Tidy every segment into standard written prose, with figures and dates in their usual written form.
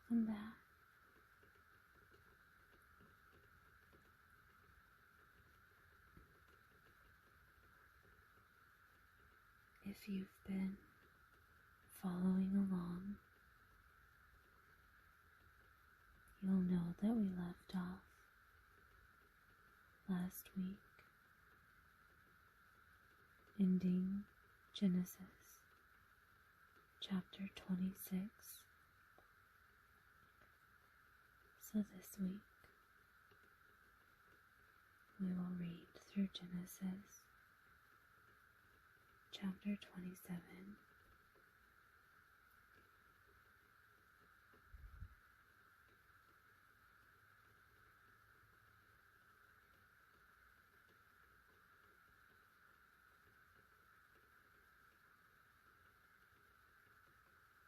welcome back. If you've been following along, you'll know that we left off last week, ending Genesis chapter 26. So this week, we will read through Genesis chapter 27.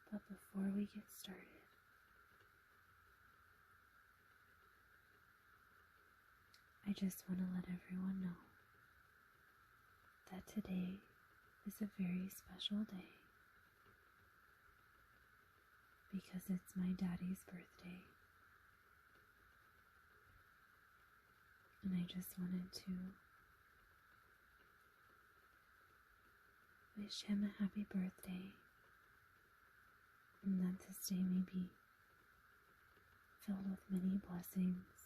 But before we get started, I just want to let everyone know that today is a very special day because it's my daddy's birthday. And I just wanted to wish him a happy birthday, and that this day may be filled with many blessings.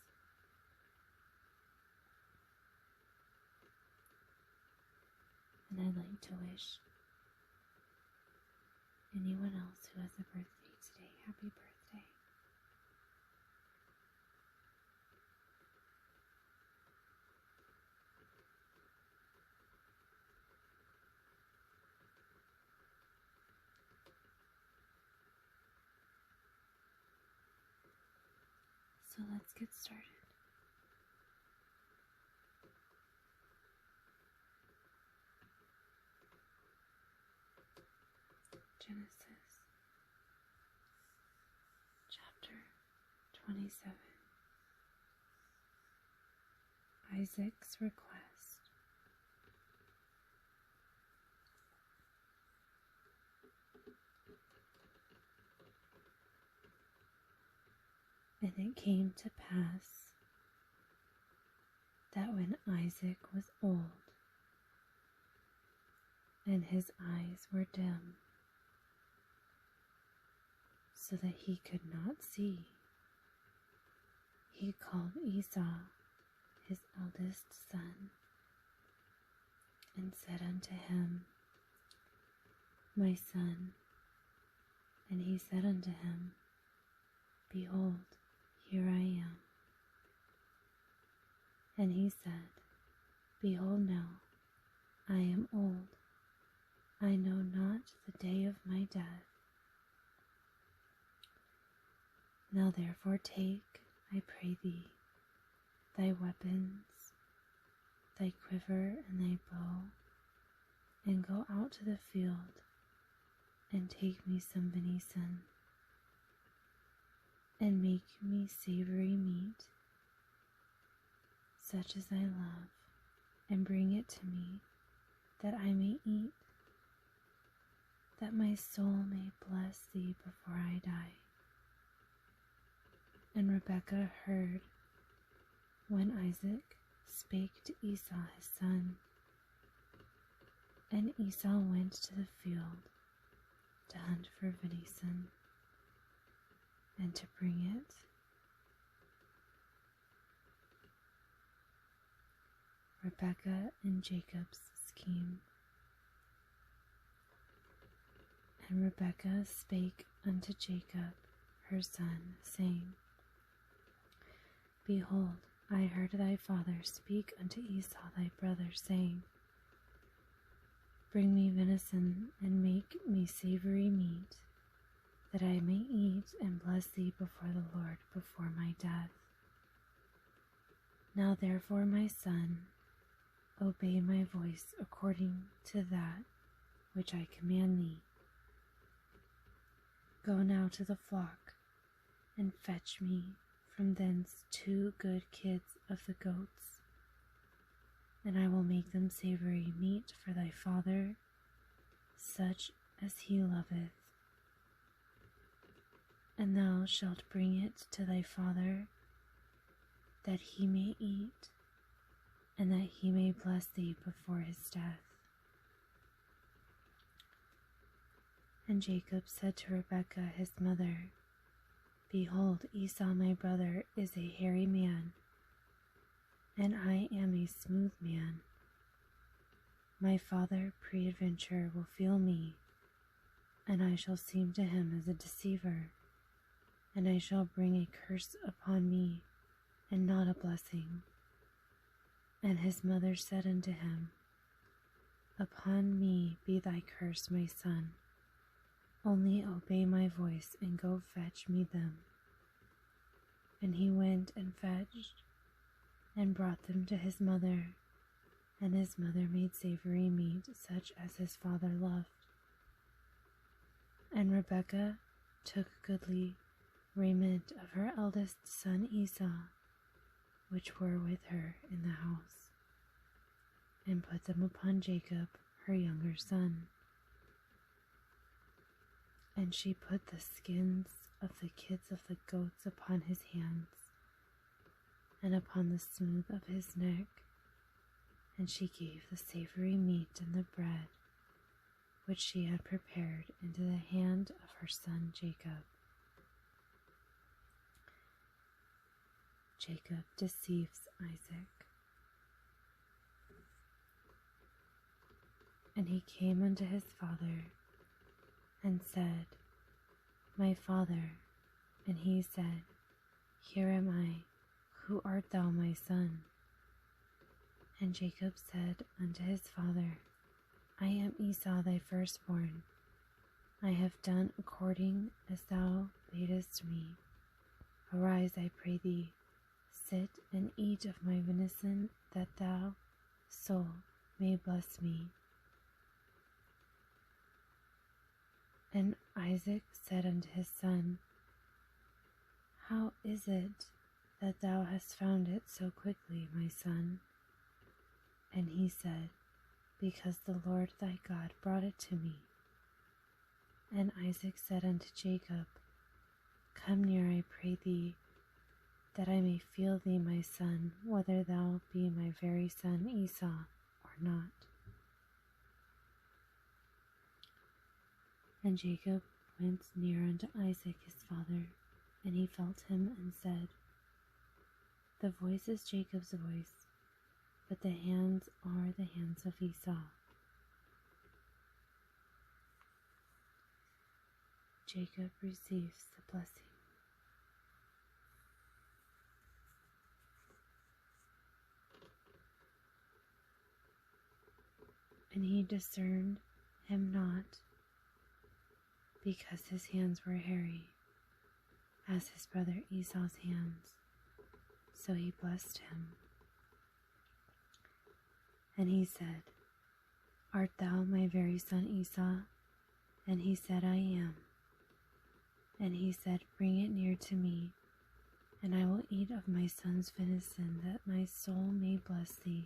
And I'd like to wish anyone else who has a birthday today happy birthday. So let's get started. Genesis chapter 27. Isaac's request. And it came to pass that when Isaac was old and his eyes were dim, so that he could not see, he called Esau, his eldest son, and said unto him, My son. And he said unto him, Behold, here I am. And he said, Behold now, I am old, I know not the day of my death. Now therefore take, I pray thee, thy weapons, thy quiver and thy bow, and go out to the field, and take me some venison, and make me savory meat, such as I love, and bring it to me, that I may eat, that my soul may bless thee before I die. And Rebekah heard when Isaac spake to Esau his son. And Esau went to the field to hunt for venison, and to bring it. Rebekah and Jacob's scheme. And Rebekah spake unto Jacob her son, saying, Behold, I heard thy father speak unto Esau thy brother, saying, Bring me venison, and make me savory meat, that I may eat and bless thee before the Lord before my death. Now therefore, my son, obey my voice according to that which I command thee. Go now to the flock, and fetch me from thence 2 good kids of the goats, and I will make them savory meat for thy father, such as he loveth. and thou shalt bring it to thy father, that he may eat, and that he may bless thee before his death. And Jacob said to Rebekah his mother, Behold, Esau my brother is a hairy man, and I am a smooth man. My father peradventure will feel me, and I shall seem to him as a deceiver, and I shall bring a curse upon me, and not a blessing. And his mother said unto him, Upon me be thy curse, my son. Only obey my voice, and go fetch me them. And he went and fetched, and brought them to his mother, and his mother made savory meat, such as his father loved. And Rebekah took goodly raiment of her eldest son Esau, which were with her in the house, and put them upon Jacob, her younger son. And she put the skins of the kids of the goats upon his hands, and upon the smooth of his neck, and she gave the savory meat and the bread, which she had prepared, into the hand of her son Jacob. Jacob deceives Isaac. And he came unto his father, and said, My father. And he said, Here am I, who art thou, my son? And Jacob said unto his father, I am Esau thy firstborn. I have done according as thou badest me. Arise, I pray thee, sit and eat of my venison, that thou, soul, may bless me. And Isaac said unto his son, How is it that thou hast found it so quickly, my son? And he said, Because the Lord thy God brought it to me. And Isaac said unto Jacob, Come near, I pray thee, that I may feel thee, my son, whether thou be my very son Esau or not. And Jacob went near unto Isaac his father, and he felt him, and said, The voice is Jacob's voice, but the hands are the hands of Esau. Jacob receives the blessing. And he discerned him not, because his hands were hairy, as his brother Esau's hands. So he blessed him. And he said, Art thou my very son Esau? And he said, I am. And he said, Bring it near to me, and I will eat of my son's venison, that my soul may bless thee.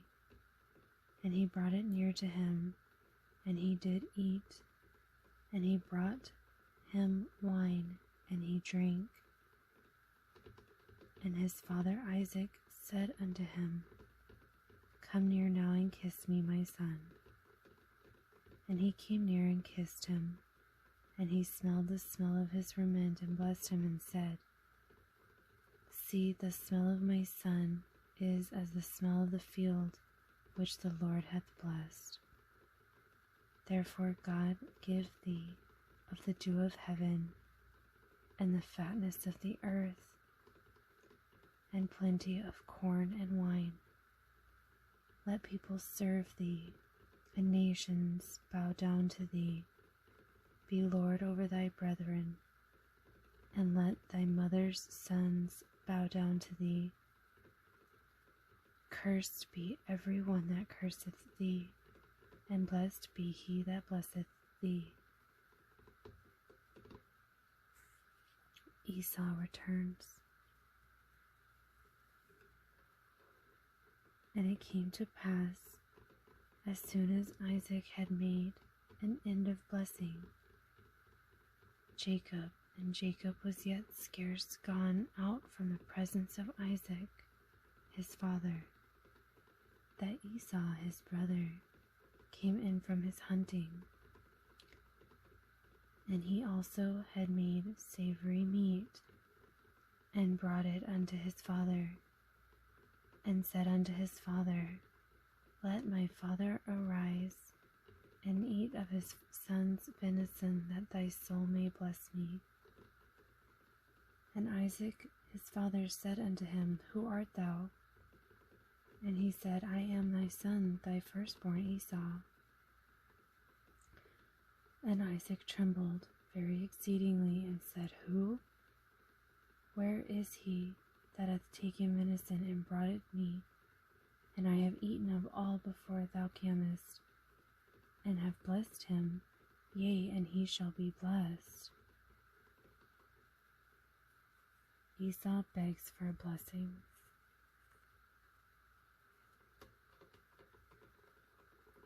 And he brought it near to him, and he did eat, and he brought him wine, and he drank. And his father Isaac said unto him, Come near now and kiss me, my son. And he came near and kissed him, and he smelled the smell of his raiment, and blessed him, and said, See, the smell of my son is as the smell of the field, which the Lord hath blessed. Therefore God give thee of the dew of heaven, and the fatness of the earth, and plenty of corn and wine. Let people serve thee, and nations bow down to thee. Be Lord over thy brethren, and let thy mother's sons bow down to thee. Cursed be every one that curseth thee, and blessed be he that blesseth thee. Esau returns. And it came to pass, as soon as Isaac had made an end of blessing, Jacob and Jacob was yet scarce gone out from the presence of Isaac, his father, that Esau, his brother, came in from his hunting. And he also had made savory meat, and brought it unto his father, and said unto his father, Let my father arise, and eat of his son's venison, that thy soul may bless me. And Isaac his father said unto him, Who art thou? And he said, I am thy son, thy firstborn Esau. And Isaac trembled very exceedingly, and said, Who? Where is he that hath taken venison and brought it me? And I have eaten of all before thou camest, and have blessed him, yea, and he shall be blessed. Esau begs for a blessing.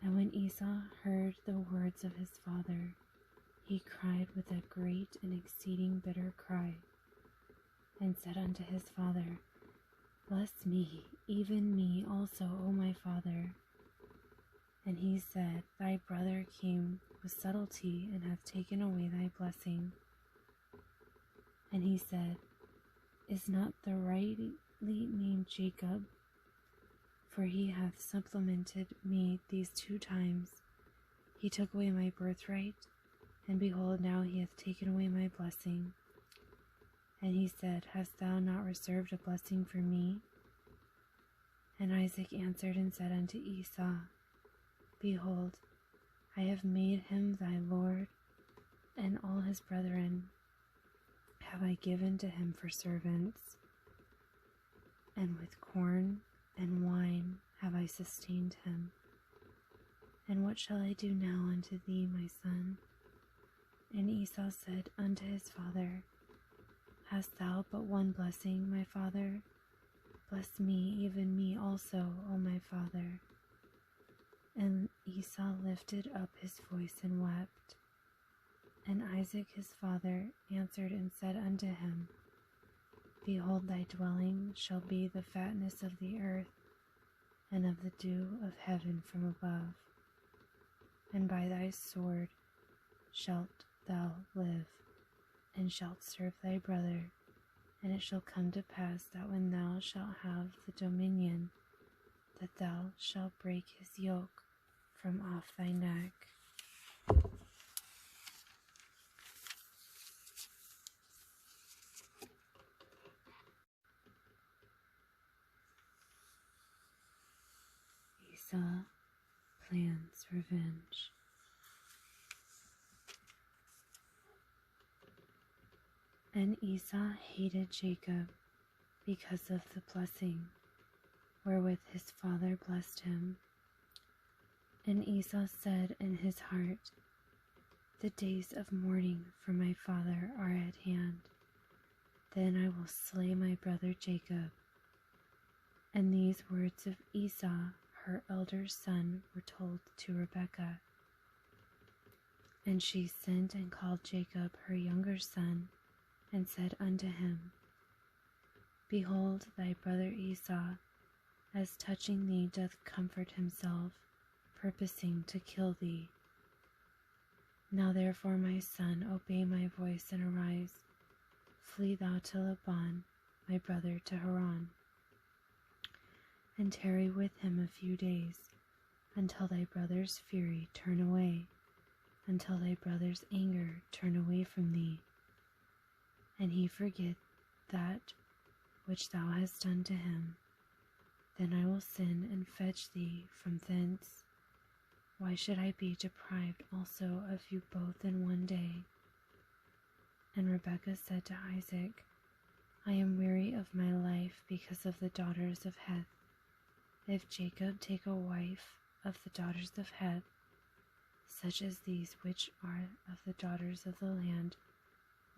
And when Esau heard the words of his father, he cried with a great and exceeding bitter cry, and said unto his father, Bless me, even me also, O my father. And he said, Thy brother came with subtlety, and hath taken away thy blessing. And he said, Is not the rightly named Jacob? For he hath supplemented me these 2 times. He took away my birthright, and behold, now he hath taken away my blessing. And he said, Hast thou not reserved a blessing for me? And Isaac answered and said unto Esau, Behold, I have made him thy lord, and all his brethren have I given to him for servants, and with corn and wine have I sustained him. And what shall I do now unto thee, my son? And Esau said unto his father, Hast thou but one blessing, my father? Bless me, even me also, O my father. And Esau lifted up his voice and wept. And Isaac his father answered and said unto him, Behold, thy dwelling shall be the fatness of the earth, and of the dew of heaven from above. And by thy sword shalt thou live, and shalt serve thy brother. And it shall come to pass that when thou shalt have the dominion, that thou shalt break his yoke from off thy neck. Esau plans revenge. And Esau hated Jacob because of the blessing wherewith his father blessed him. And Esau said in his heart, The days of mourning for my father are at hand. Then I will slay my brother Jacob. And these words of Esau, her elder son, were told to Rebekah. And she sent and called Jacob her younger son, and said unto him, Behold, thy brother Esau, as touching thee, doth comfort himself, purposing to kill thee. Now therefore, my son, obey my voice, and arise. Flee thou to Laban, my brother, to Haran, and tarry with him a few days, until thy brother's fury turn away, until thy brother's anger turn away from thee, and he forget that which thou hast done to him. Then I will send and fetch thee from thence. Why should I be deprived also of you both in one day? And Rebekah said to Isaac, I am weary of my life because of the daughters of Heth. If Jacob take a wife of the daughters of Heth, such as these which are of the daughters of the land,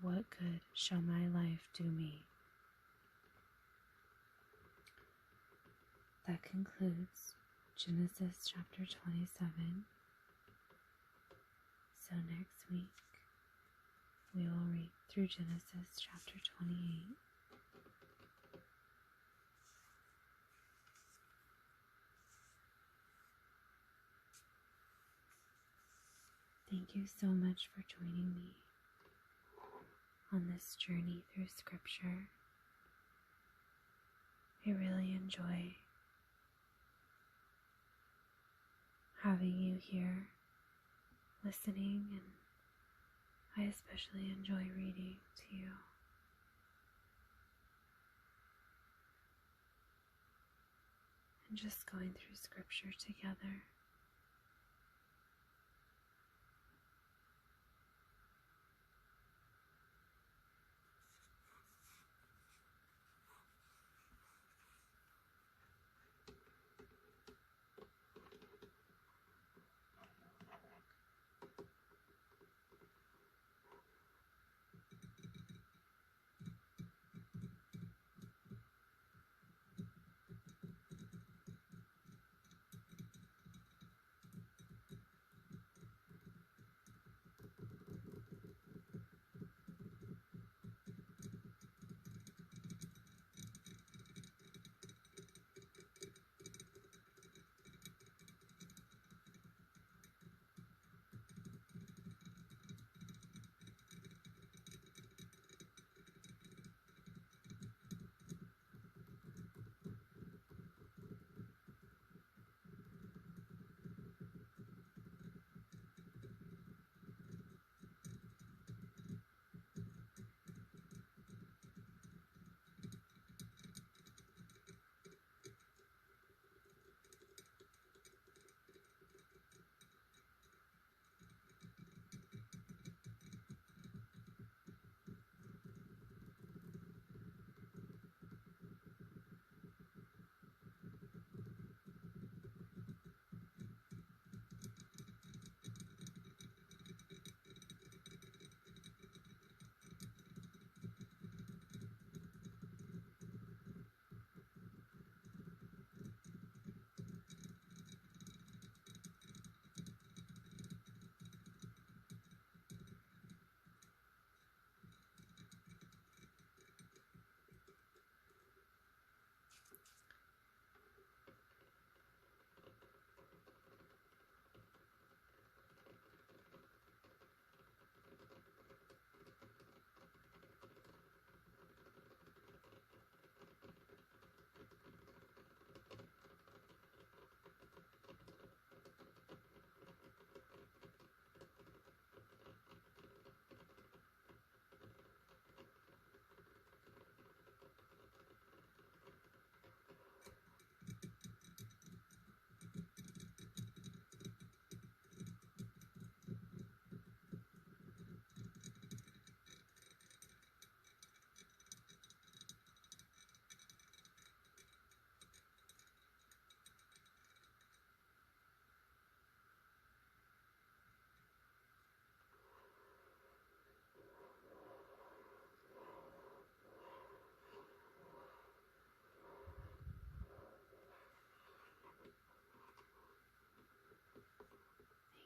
what good shall my life do me? That concludes Genesis chapter 27. So next week we will read through Genesis chapter 28. Thank you so much for joining me on this journey through Scripture. I really enjoy having you here listening, and I especially enjoy reading to you. And just going through Scripture together.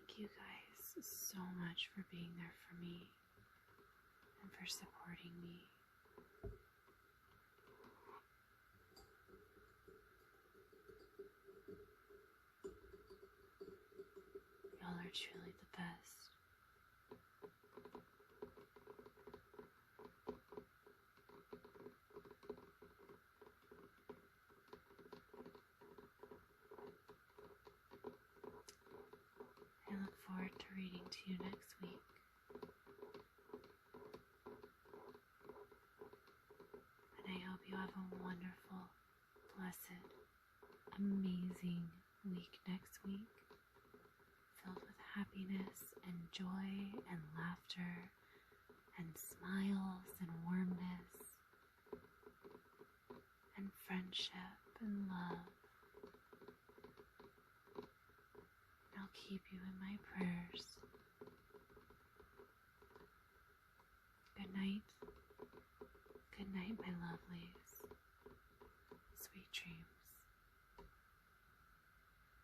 Thank you guys so much for being there for me and for supporting me. Y'all are truly the best. I look forward to reading to you next week. And I hope you have a wonderful, blessed, amazing week next week, filled with happiness and joy and laughter and smiles and warmness and friendship and love. I'll keep you in my prayers. Good night. Good night, my lovelies. Sweet dreams.